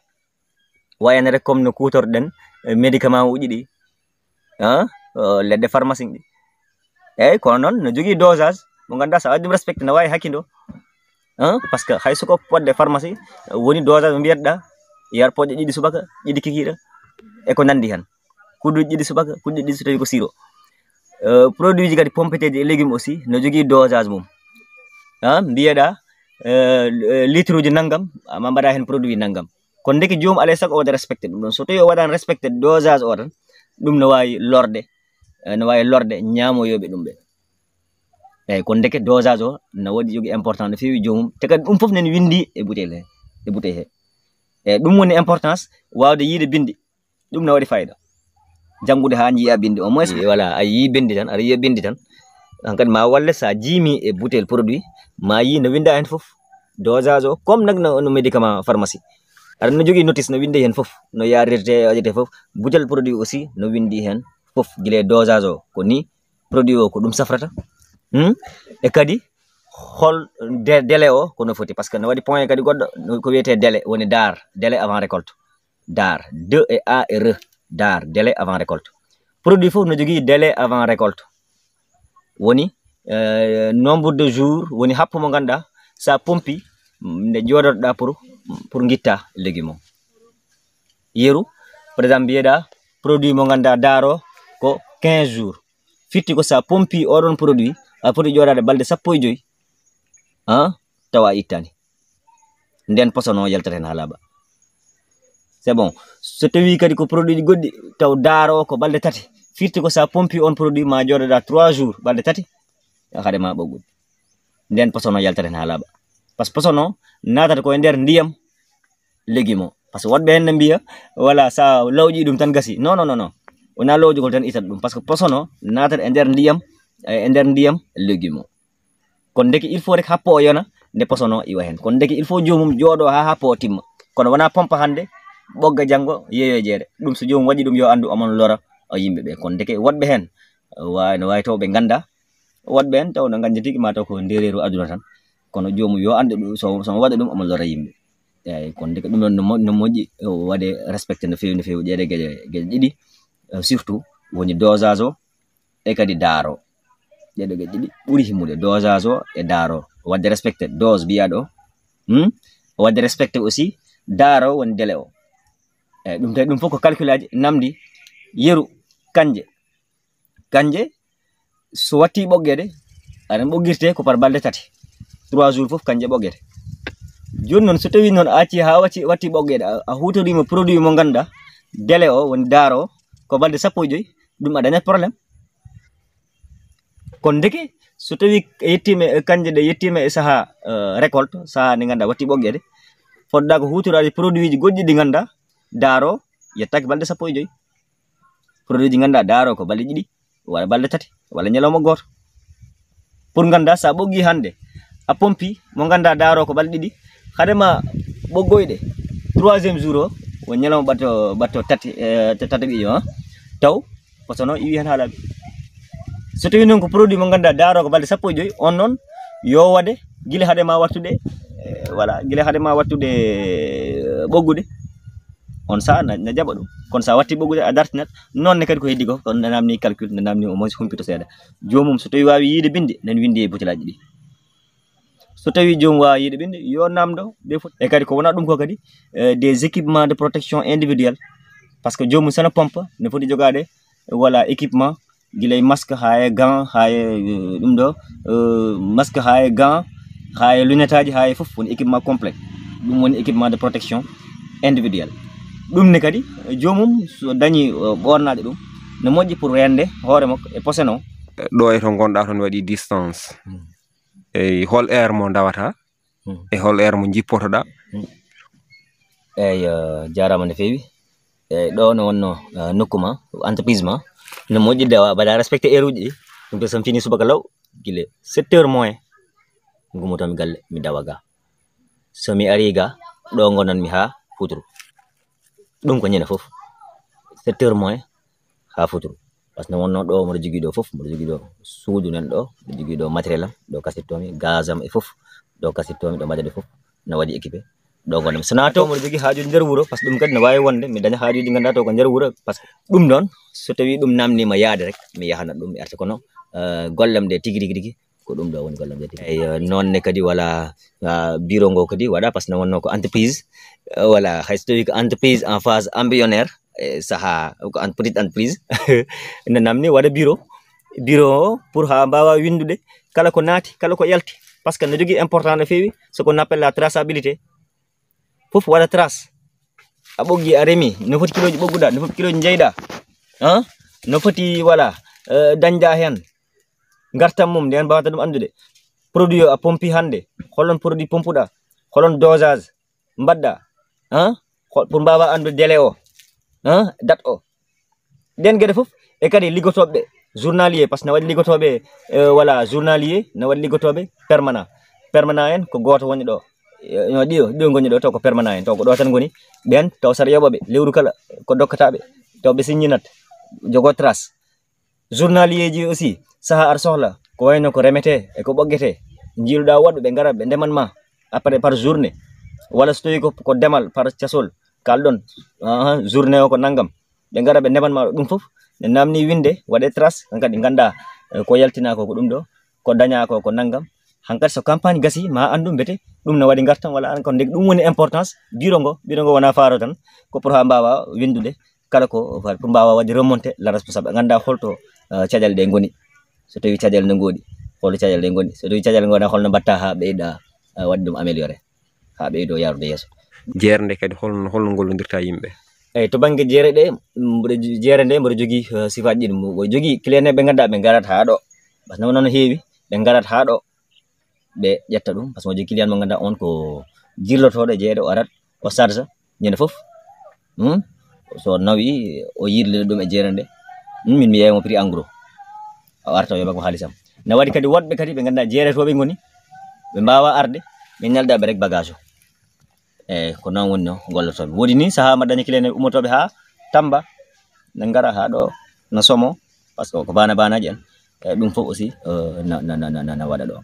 wayane rek comme no kutorɗen médicament uji ɗi leɗɗe pharmacie ɗi eyyi kono noon no jogui dosage mo ganduɗa sa waɗi ɗum respecté no wawi hakkido par ce que hay soko podde pharmacie woni dosage mo mbiyatɗa yar poƴƴe ɗiɗi subaka ɗiɗi kikiɗe e ko nandi hen kudduji ɗiɗi subaka kudduji ɗiɗi so tawi ko sirop produit ji kadi pompeteji e légumes aussi no jogui dosage mum mbiyeɗa litre uji naggam ma mbaɗa hen produit naggam kono deke jomum alay saago o waɗa respecté ɗum ɗon so tawi o waɗani respecté dosage o tan ɗum no wawi lorde ñamoyoɓe ɗum ɓe eyyi kono deke dosage o no waɗi jogui important no fewi jomum te kadi ɗum foof nene windi e bouteille he eyyi ɗum woni importance wawde yiide bindi ɗum no waɗi fayida janggude ha jiiya bindi au moins voilà a yii bindi tan aɗa yiiya bindi tan hankadi ma walle sa jiimi e bouteille produit ma yi no winda hen foof dosage o comme nag no médicament pharmacie aɗa no jogui notice no winde hen foof no yarirte waɗete foof bouteille produit aussi no windi hen foof guila dosage o ko ni produit o ko ɗum safrata e kadi hol délai o kono foti par ce que no waɗi point kadi goɗɗo ko wiyete délai woni délai avant récolte D et A et R délai avant récolte produit foof no jogui délai avant récolte woni nombre de jours woni happo mo ganduɗa sa pompi nde joɗotoɗa pour guitta légume o yeru par exemple mbiyeɗa produit mo ganduɗa daaro ko 15 jours fitti ko sa pompi oɗon produit a foti joɗade balɗe 15 tawa a ittani nden poson o yaltata hen ha laaɓa c'est bon so tawi kadi ko produit ji goɗɗi taw daaro ko balɗe 3 firti ko sa pompi on produit ma joɗoɗa 3 jours balɗe 3 haade ma ɓoggudi nden poson o yaltata hen ha laaɓa par ce que poson o natata koye nder ndiyam légume o par ce que woɗɓe hen ne mbiya voilà sa lawƴi ɗum tan gasi non wona lawƴugol tan itata ɗum par ce que poson o natata e nder ndiyam légume o kono deke il faut rek happo o yona nde poson o iwa hen kono deke il faut jomum jooɗo ha happo o timma kono wona pompa hande ɓogga janggo yeeyo jeere ɗum so jomum waɗi ɗum yo andu omon lora yimɓeɓe kono deke woɗɓe hen no wawi taw ɓe ganda woɗɓe hen taw no gandi tigui ma taw ko ndereru aduna tan kono jomum yo andu ɗum somo waɗa ɗum omon lora yimɓe eyyi kono deke ɗum ɗon no moƴƴi waɗe respecté no fewi ƴeeɗe gueɗe ɗiɗi surtout woni dosage o e kadi daaro ɗeɗo gueɗe ɗiɗi ɓuuri himmude dosage o e daaro wadde respecté dose mbiyaɗo wadde respecté aussi daaro woni délai o eyyi ɗum tawi ɗum fof ko calcul aji namdi yeru kanje so watti ɓoggede aɗa ɓoggirte ko par balɗe 3 3 jours fof kanje ɓoggete. Joni noon so tawi noon a acci ha watti ɓoggede a hutorima produit mo ganduɗa délai o woni daaro o ko balɗe 15 ɗum a dañat probléme. Kono ndeke so tawi yettima kanje ɗe yettima e saaha récolte saaha nde ganduɗa watti ɓoggede fodɗa ko hutorade produit ji goɗɗi ɗi ganduɗa daaro yettaki balɗe 15. produit ji ganduɗa daaro ko balɗe 2 walla balɗe 3 walla ñalawma goto. Pour ganduɗa sa ɓoggi hande a pompi mo ganduɗa daaro ko balɗe 2 hadema ɓoggoyɗe 3e jour o won ñalawma batto 3 ɓiƴo taw posono iwi hen ha laaɓi. So tawi noon ko produit mo ganduɗa daaro ko balɗe 15 on noon yo waɗe guila haadema wattude voilà guila haadema wattude ɓoggude on saha na jaɓa ɗum. Kono sa watti ɓoggude a dartinat nonne kadi ko heddi ko nde namni calcul nde namni au moins humpito seeɗa. Jomum so tawi wawi yiide binde nan windi e butelaji ɗi. So tawi jomum wawi yiide binde yo namdo ɓe fof. E kadi ko wona ɗum ko kadi des équipements de protection individuelle par ce que jomum sene pompa ne foti jogade voilà équipement guila e masque ha e gant ha e ɗum ɗo masque ha e gant ha e lunette aji ha e fof woni équipement complet. Ɗum woni équipement de protection individuelle. ɗum ne kadi jomum so dañi ɓornade ɗum ne moƴƴi pour rende hoore makko e posen o. ɗo e to gonɗa toon waɗi distance e hol air mo dawata e hol air mo jippotoɗa. Eyyi jarama no fewi. Eyyi ɗo no wonno nokku ma entreprise ma ne moƴƴi mbaɗa respecté heure uji ɗi. ɗum to sam fini subaka law guila 7h moins gummotomi galle mi dawa ga. Somi ari ga ɗo gonanmi ha futuro. ɗum ko ñande fof 7h moins ha futuro par ce que wonno ɗo mboɗo jogui ɗo fof mboɗo jogui ɗo suudu nan ɗo mboɗo jogui ɗo matériel am ɗo kasittomi gaz am e fof ɗo kasittomi ɗo mbaɗade fof no waɗi équipé ɗo gonami. Sona to mboɗo jogui hajuji nder wuuro par ce que ɗum kadi ne wawi wonde mi daña hajuji ganduɗa to ko nder wuuro par ce que ɗum ɗon so tawi ɗum namnima yaade rek mi yahanat ɗum mi arta. Kono gollem nde tigui rigui ko ɗum ɗo woni gollem nde tigui. Eyyi nonne kadi wala bureau ngo kadi waɗa par ce que ne wonno ko entreprise voilà hayso tawi ko entreprise en phase embryonnaire saha ko petite entreprise ne namni waɗa bureau o pour ha mbawa windude kala ko naati kala ko yalti par ce que ne jogui important no fewi ce qu'on appelle la traçabilité. Fof waɗa trace a ɓoggi a remi no foti kiloji ɓogguɗa no foti kiloji jeyɗa no foti voilà dañda hen gartam mum nden mbawata ɗum andude. Produit o a pompi hande holon produit pompuɗa holon dosage mbaɗɗa pour mbawa andude délai o date o ɗen gueɗe foof. E kadi liggotoɓe journalier par ce que ne waɗi liggotoɓe voilà journalier ne waɗi liggotoɓe permanent en ko goto woni ɗo ɗiɗo goni ɗo taw ko permanent en taw ko ɗo tan goni ɓen taw saɗa yoɓaɓe lewru kala ko dokkataɓe taw ɓe signinat jogo trace. Journalier ji aussi saha aɗa sohla ko wayno ko remete e ko ɓoggete jiiluɗa woɗɓe ɓe gara ɓe ndemanma après par journée walla so tawi ko demal par casol kalɗon journée o ko naggam ɓe gara ɓe ndemanma ɗum foof ne namni winde waɗe trace hankadi ganda ko yaltina ko ɗum ɗo ko daña ko naggam. Hankadi so campagne gasi ma andu bete ɗum ne waɗi gartam walla an ko ndeg ɗum woni importance bureau ngo wona faro tan ko pour ha mbawa windude kala ko pour mbawa wadde remonté la responsable ganda holto caɗele ɗe goni. So tawi caɗele ne goɗi holto caɗele ɗe goni so tawi caɗele goɗa holno mbatta ha ɓeyɗa wadde ɗum amélioré ha ɓeydo yarude yesso. Jeerde kadi holno gollodirta yimɓe. Eyyi to banggue jeere ɗe jeere nde mboɗo jogui sifaji ɗiɗi mboɗo jogui client ɓe ganduɗa ɓe garat ha ɗo par ce que noon heewi ɓe garat ha ɗo ɓe ƴetta ɗum par ce que mo jogui client mo ganduɗa on ko jirlotoɗo jeeɗe o arat o charge ñande foof so nawi o yirlina ɗum e jeere nde min mi yeyamo prix en gros o arta o yoɓa ko haalisam. Ne waɗi kadi woɗɓe kadi ɓe ganduɗa jeeretoɓe goni ɓe mbawa arde ɓe ñaldaɓe rek bagage o. Eyyi ko noon woni no gollotoɓe. Woodi ni saaha ma dañi client ummotoɓe ha Tamba ne gara ha ɗo no Somo par ce que ko banaji en ɗum fof aussi na waɗa ɗo.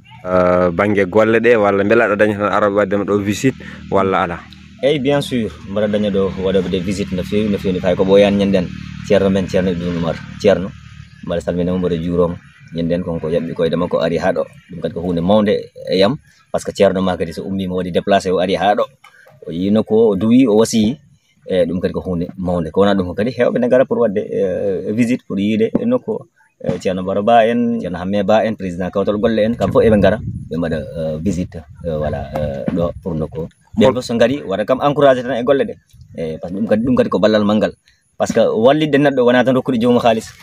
Banggue golle ɗe walla beela aɗa daña tan araɓe waddema ɗo visite walla ala? Eyyi bien sûr mbaɗa daña ɗo waɗoɓe des visites no fewi fay ko ɓoyani ñanden ceerno men ceerno Ibrahima Oumar ceerno mbaɗa salminamo mbaɗa juuromo ñanden konko yaɓɓi koyde makko ari ha ɗo ɗum kadi ko hunde mawde e yam par ce que ceerno ma kadi so ummima waɗi déplacé o ari ha ɗo o yino ko o duwi o wasiyi e ɗum kadi ko hunde mawde ko wona ɗum ko kadi hewɓe ne gara pour wadde visite pour yiide nokku o Ceerno Baro Ba en, Ceerno Hamme Ba en, président kawtol golle en, kam fof eɓe ngara ɓe mbaɗa visite voilà ɗo pour nokku ɓen fof so ngari waɗa kam encouragé tan e golle ɗe par ce que ɗum kadi ko ballal manggal par ce que wallidde neɗɗo wona tan rokkude joomum haalis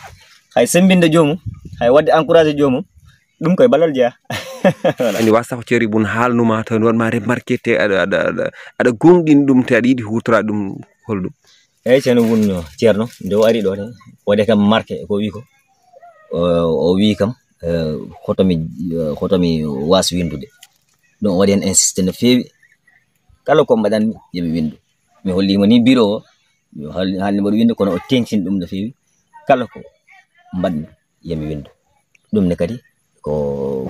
hay sembinde joomum hay wadde encouragé joomum ɗum koye ballal jeeya andi wasa ko ceeri bun haalnuma tan wonma remarqué te aɗa gonɗin ɗum te aɗa yiɗi hutorade ɗum holɗum eyyi ceerno wonno ceerno nde o ari ɗo ne wode kam marqué ko wi ko o wi kam hotomi was windude ɗum o waɗi hen insisté no feewi kala ko mbaɗanmi yomi windu mi hollimo ni bureau o haalni mbaɗa windu kono o tencini ɗum no feewi kala ko mbaɗmi yomi windu ɗum ne kadi ko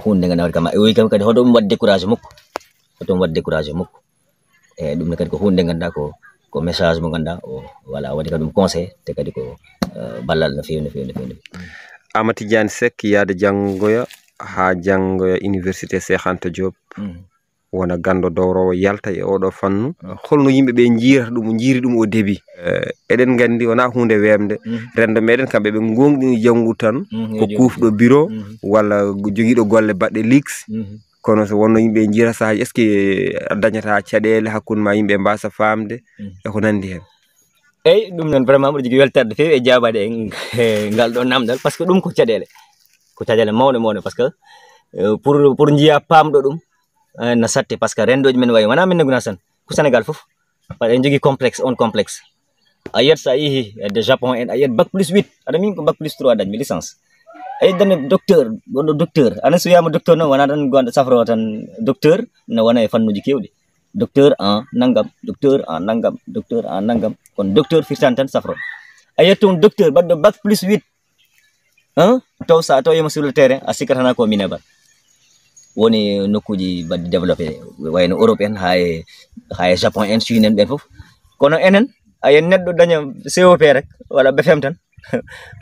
hunde ganduɗa kam o wi kam kadi hoto ɗum waɗ découragé mukko hoto ɗum waɗ découragé mukko eyyi ɗum ne kadi ko hunde ganduɗa ko message mo ganduɗa o voilà waɗi ka ɗum conseil te kadi ko ballal no feewi no feewi no feewi Amadou Tidiane Seck yaade janngoya ha janngoya université Cheikh Anta Diop wona gando dowrowo yalta e oɗo fannu holno yimɓeɓe jiirata ɗum jiiri ɗum au début eɗen gandi wona hunde wemde rendo meɗen kamɓe ɓe gonɗini janngu tan ko kufɗo bureau walla joguiɗo golle baɗɗe lix kono so wonno yimɓe jiira sahaji est ce que dañata caɗele hakkude ma yimɓe mbasa famde e ko nandi hen eyyi ɗum noon vraiment mbiɗa jogui weltade feewi e jabade e ngal ɗo namdal par ce que ɗum ko caɗele mawɗe mawɗe par ce que pour jiiya pamɗo ɗum no satte par ce que rendoji men wayi wona min Gunaas tan ko Sénégal foof par en jogui complexe on complexe a yiyat sa yeehi de Japon en a yiyat bac plus 8 aɗa min ko bac plus 3 dañmi licence a yiddane docteur gonɗo docteur anan so wiyama docteur noon wona tan gonɗo safro tan docteur no wona e fannuji kewɗi docteur en nangam docteur en nangam docteur en nangam kono docteur firtani tan safro a yiyat toon docteur baɗɗo bac plus 8 taw sa tawyimo sur le terrain a sikkatana ko mine ba woni nokkuji badde développé wayno Europe en ha e Japon en Chine en ɓen fof kono enen ayen neɗɗo daña COP rek walla BFM tan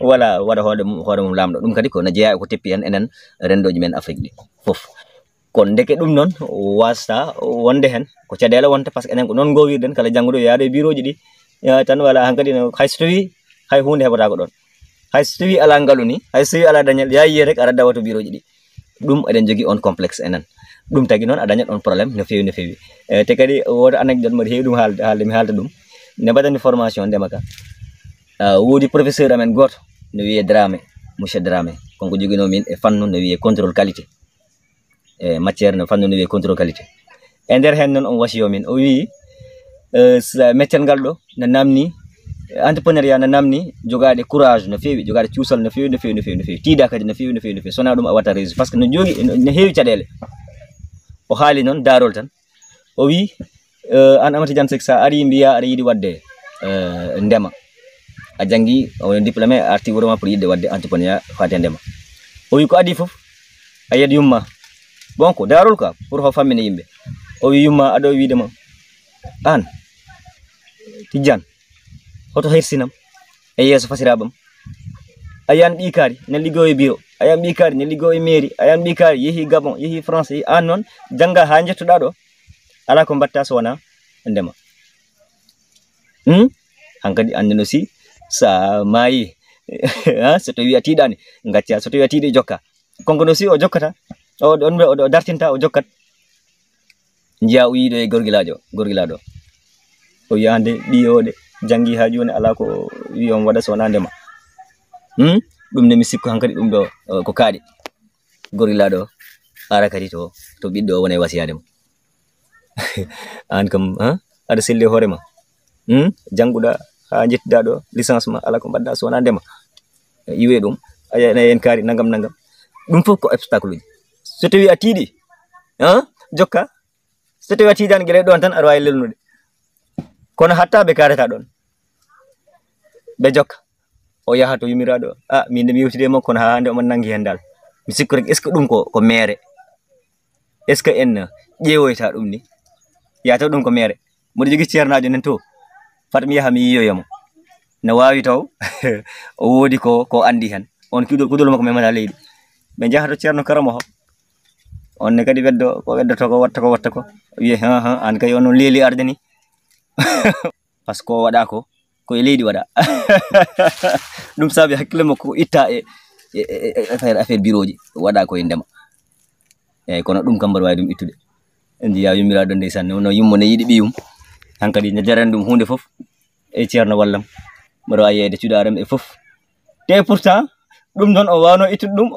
wala waɗa hoore mum lamɗo ɗum kadi kono jeeya ko teppi en enen rendoji men Afrique ɗi fof kono ndeke ɗum noon wasta wonde hen ko caɗele wonta par ce que enen ko noon gowirɗen kala janggoɗo yaade e bureau ji ɗi tan wala hankkadi hayso tawi hay hunde heɓata ko ɗon hayso tawi ala ngaalu ni hayso tawi ala dañal ya yiye rek aɗa dawa to bureau ji ɗi ɗum eɗen jogui on complexe enen ɗum tagui noon a dañat on probléme no fewi no fewi te kadi woto anecdote mbaɗa heewi ɗum haalde mi haalta ɗum ne mbaɗanmi formation ndema ka woodi professeur amen goto no wiye Dramé monsieur Dramé konko joguino min e fannu no wiye contrôle qualité e matière no fannu no wiye contrôle qualité e nder hen noon on wasiyo min o wi métier ngal ɗo no namni entrepreneuriat no namni jogade courage no fewi jogade cuusal no fewi no fewi no fewi no fewi tiida kadi no fewi no fewi no fewi sona ɗum a watta réussir par ce que no jogui no heewi caɗele o haali noon darol tan o wi an Amadou Tidiane Seck sa ari mbiya aɗa yiiɗi wadde ndema a janggi o diplômé arti wuro ma pour yidde wadde entrepreneuriat fate ndema o wi ko adi foof a yiyat yumma bon ko darol quoi pour ho fammine yimɓe o wi yumma aɗo widema an Tidiane hoto hersinam e yeeso fasiraɓam a yiyan ɓikari ne liggo e bureau a yiyan ɓikari ne liggo e mairie a yiyan ɓikari yeehi Gabon yeehi France yeehi an noon jangga ha jettoɗa ɗo ala ko mbatta so wona ndema hankkadi anden aussi sa maayi so tawi a tiiɗani gacca so tawi a tiiɗi jokka konko aussi o jokkata o dartinta o jokkat jiya o yiiɗo e gorgilaɗo o wiya hande ɗiyoɗe jangi ha joni ala ko wi on waɗa so wona ndema ɗum ne mi sikku hankkadi ɗum ɗo ko kaaɗi gorgilaɗo ara kadi to ɓiɗɗo o wona e wasiyade mo an kam aɗa selli hoorema jannguɗa ha jettiɗa ɗo licence ma ala ko mbaɗɗa so wona ndema iwe ɗum a en kaari nangam ɗum fof ko obstacle uji so tawi a tiiɗi jokka so tawi a tiiɗani gueɗe ɗon tan aɗa wawi lelnude kono hatta ɓe karata ɗon ɓe jokka o yaha to yumiraɗo min de mi yewtide makko kono ha hande omo nangi hen dal mi sikku rek est ce que ɗum ko mere est ce que en ƴeewoyta ɗum ni yataw ɗum ko mere mboɗo jogui ceernajo nen to fat mi yaha mi yiyoyamo no wawi taw o woodi ko andi hen on kudol makko memata leydi ɓe jaha to ceerno karamo ho on ne kadi weddo ko weddoto ko watta ko wiye an kay on leeli arde ni par ce que o waɗa ko koye leydi waɗa ɗum saabi hakkille makko itta e affaire bureau ji waɗa koye ndema eyyi kono ɗum kam mbaɗa wawi ɗum ittude jiya yummiraɗo ndeysan no yummo ne yiiɗi ɓiyum hankkadi ne jarani ɗum hunde foof e ceerno wallam mbaɗa wawi yeyde cuɗarem e foof te pourtant ɗum ɗon o wawno ittude ɗum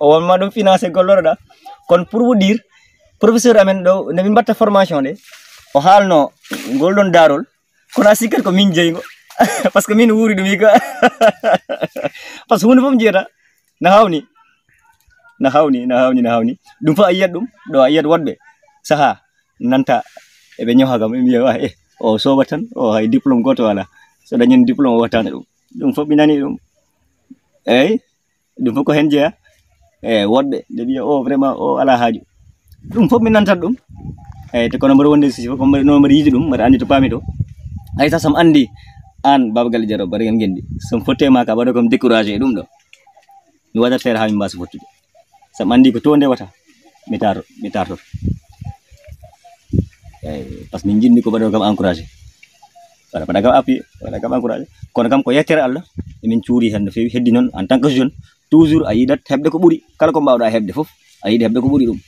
o wonma ɗum financé golloroɗa kono pour vous dire professeur amen ɗo nde min mbatta formation ɗe o haalno ngol ɗon darol kono a sikkat ko min jeygo par ce que min wuuri ɗum hikka par ce que hunde foof jiyata no hawni ɗum fof a yiyat ɗum ɗo a yiyat woɗɓe saaha nanta eɓe ñoha kam ɓe mbiya o sobat tan o hay diplôme goto wala so dañi diplôme o wattano ɗum fof mi nani ɗum eyyi ɗum fof ko hen jeeya eyyi woɗɓe ɓe mbiya o vraiment o ala haaju ɗum fof mi nantat ɗum eyyi te kono mbaɗa wonde si fof no mbaɗa yiide ɗum mbaɗa andi to paami to hay sa somi andi an Baba Galle Diarra mbaɗa hen gendi somi fottema ka mbaɗa kom découragé e ɗum ɗo mi waɗat feere ha min mbasa fottude somi andi ko to ndewata mi tartoto eyyi par ce que min jinmi ko mbaɗa kam encouragé waɗa kam appuyé waɗa kam encouragé kono kam ko yettere Allah emin cuuri hen no fewi heddi noon en tant que jeune toujours a yiɗat heɓde ko ɓuuri kala ko mbawɗa heɓde foof a yiiɗi heɓde ko ɓuuri ɗum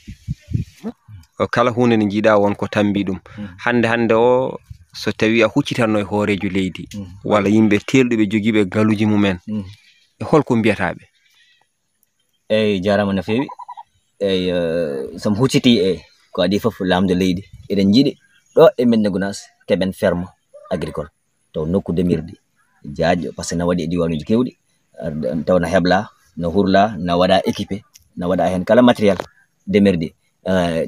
kala hunde nde jiiɗa won ko tambi ɗum hande o so tawi a huccitanno e hoorejo leydi walla yimɓe telɗuɓe jogiiɓe galuji mumen e holko mbiyataɓe eyyi jarama no fewi eyyi somi hucciti e ko adi foof lamde leydi eɗen jiiɗi ɗo e Médina Gounass keɓen ferme agricole taw nokku demirdi jaaƴƴo par ce que no waɗi e diwanuji kewɗi taw no hebla no hurla no waɗa équipé no waɗa hen kala matériel demirdi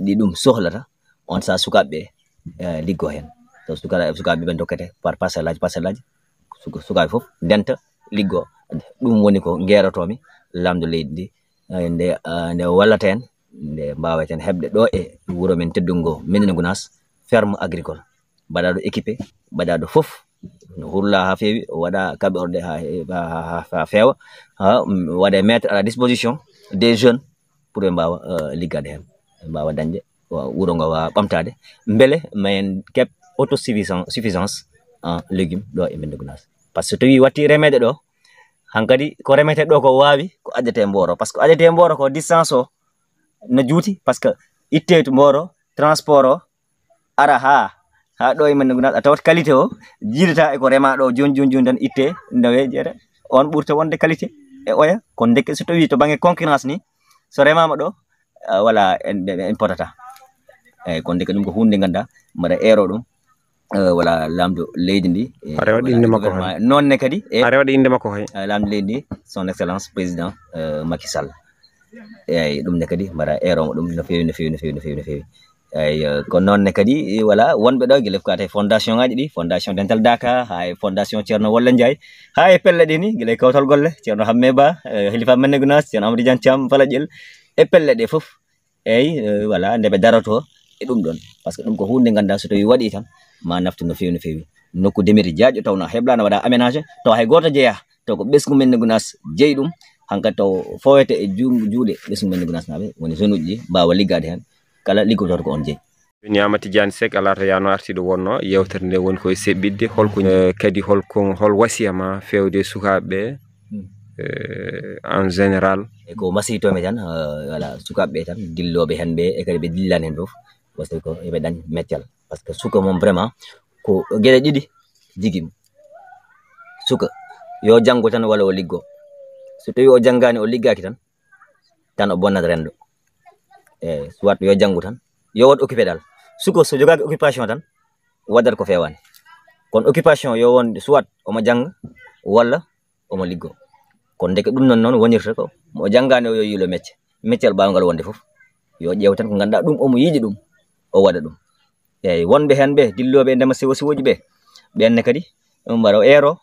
ɗi ɗum sohlata on sa sukaɓeɓe liggo hen taw sukaɓe ɓen dokkete par parcelle aji sukaɓe foof ndenta liggo ɗum woni ko guerotomi lamdo leydi ndi nde wallata en nde mbaweten heɓde ɗo e wuuro men teddungo Médina Gounass ferme agricole mbaɗaɗo équipé mbaɗaɗo foof no hurla ha fewi waɗa kaɓorde ha feewa waɗa mettre à la disposition des jeunes pour ɓe mbawa liggade hen mbawa dañde wuuro ngo wawa ɓamtade beele mayen keɓ autosuffisance en légumes ɗo e Médina Gounass par ce que tawi watti remede ɗo hankkadi ko remete ɗo ko wawi ko addete Mboro par ce que addete Mboro ko distance o no juuti par ce que itte to Mboro transport o ara ha ɗo e Médina Gounass a tawat qualité o jiidata eko rema ɗo joni tan itte nawe jeere on ɓurta wonde qualité e oya kono dekke so tawi to banggue concurrence ni so remama ɗo voilà en potata eyyi kono dekke ɗum ko hunde ganda mbaɗa ero ɗum voilà lamdo leydi ndi aɗa waɗi inde makko nonne kadi aɗa waɗi inde makko hay lamdo leydi ndi son excellence président Macky Sall eyyi ɗum ne kadi mbaɗa eromo ɗum no fewi eyyi ko nonne kadi voilà wonɓe ɗo guila kate fondation ngaji ɗi fondation dental Daka ha e fondation ceerno Walla Ndiaye ha e pelle ɗe ni guila kawtal golle ceerno Hamme Ba halifa Médina Gounass ceerno Amadou Diane Thiam Falaƴel e pelle ɗe foof eyyi voilà ndeɓe daroto e ɗum ɗon par ce que ɗum ko hunde ganda so tawi waɗi tan ma naftu no fewi nokku demirde jaaƴƴo taw no hebla no waɗa aménagé taw hay goto jeeya taw ko ɓesgu Médina Gounass jeeyi ɗum hankkadi taw fowete e juuɗe ɓesgu Médina Gounass naɓe woni zone uji ɗi mbawa liggade hen kala liggototo ko on jeeyi min Amady Tidiane Seck alata yano artiɗo wonno yewtere nde woni koye seɓɓidde holko kadi hol wasiyama fewde sukaɓeɓe en général e ko masiytomi tan voilà sukaɓeɓe tan dilloɓe hen ɓe e kadi ɓe dillani hen foof wasi ko eɓe dañ meccal par ce que suka moom vraiment ko gueɗe ɗiɗi jiguima suka yo janggo tan walla o liggo so tawi o janggani o liggaki tan o bonnat rendo e soit yo janggu tan yo waɗ occupé dal suka so jogaki occupation tan wadat ko fewani kono occupation yo wonde soit omo jangga walla omo liggo kono deke ɗum noon wonirta ko mo janggani o yo yilo meccel ɓawgal wonde foof yo ƴeew tan ko ganduɗa ɗum omo yiiɗi ɗum o waɗa ɗum eyyi wonɓe hen ɓe dilloɓe ndema sewo sewoji ɓe ɓenne kadi mbaɗa ero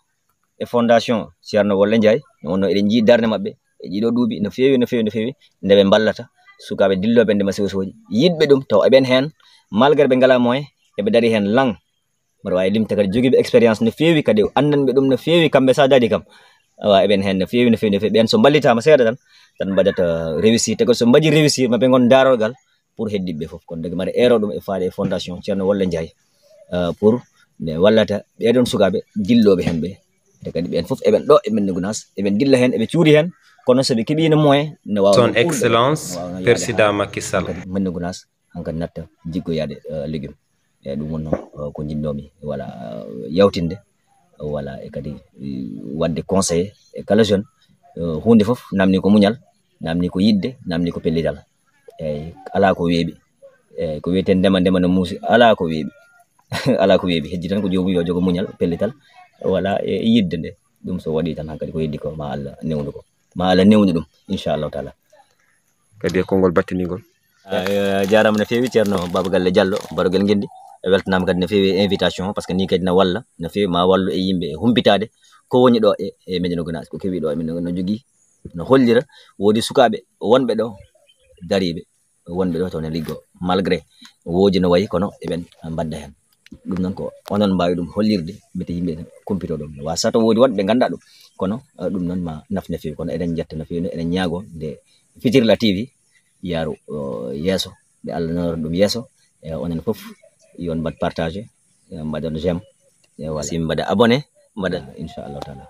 e fondation ceerno Walla Ndiaye wonno eɗen jii darde mabɓe e ɗiɗo duuɓi no fewi ndeɓe ballata sukaɓe dilloɓe ndema sewo sewoji yiɗɓe ɗum taw eɓen hen malgré ɓe ngala moyen eɓe daari hen lang mbaɗa wawi limta kadi joguiɓe expérience no fewi kadi andanɓe ɗum no fewi kamɓe sa daari kam awa eɓen hen no fewi ɓen so ballitama seeɗa tan mbaɗata réussir te kadi so mbaɗi réussir maɓe gon darolgal pour heddiɓe foof kono dege mbaɗa ero ɗum e faade e fondation ceerno Walla Ndiaye pour nde wallata ɓeɗon sukaɓe dilloɓe hen ɓe te kadi ɓen foof eɓen ɗo e Médina Gounass eɓen dilla hen eɓe cuuri hen kono so ɓe keeɓino moyen ne wawa son excellence président Macky Sall Médina Gounass hankkadi natta jiggoyade légume eyyi ɗum wonno ko jinnomi voilà yawtinde voilà e kadi wadde conseillé e kala jeune hunde foof namni ko muñal namni ko yidde namni ko pellital eyyi ala ko weeɓi eyyi ko wiyete ndema no muusi ala ko weeɓi ala ko weeɓi heddi tan ko jomum yo jogo muñal pellital voilà e yidde nde ɗum so waɗi tan hankkadi ko heddi ko ma Allah newnu ko ma Allah newnu ɗum inchallahu taala kadi e konngol battinigol jarama no fewi ceerno Baba Galle Diallo Barogel Ngendi e weltanama kadi no fewi invitation par ce que ni kadi no walla no fewi ma wallu e yimɓe e humpitade ko woni ɗo e Médina Gounass ko keewi ɗo e Médina no jogui no hollira woodi sukaɓe wonɓe ɗo dariɓe wonɓe ɗo to ne liggo malgré woodi no wayi kono eɓen mbadda hen ɗum noon ko onon mbawi ɗum hollirde mbete yimɓe kumpito ɗum wasa to woodi wonɓe ɓe ganda ɗum kono ɗum noon ma naf no fewi kono eɗen jetta no fewi eɗen ñaago nde Fitirla TV yaaru yeeso nde Allah nanora ɗum yeeso e onen foof yon mbad partagé mbaɗon j'aime e wasi mbaɗa abonné mbaɗa inchallahu taala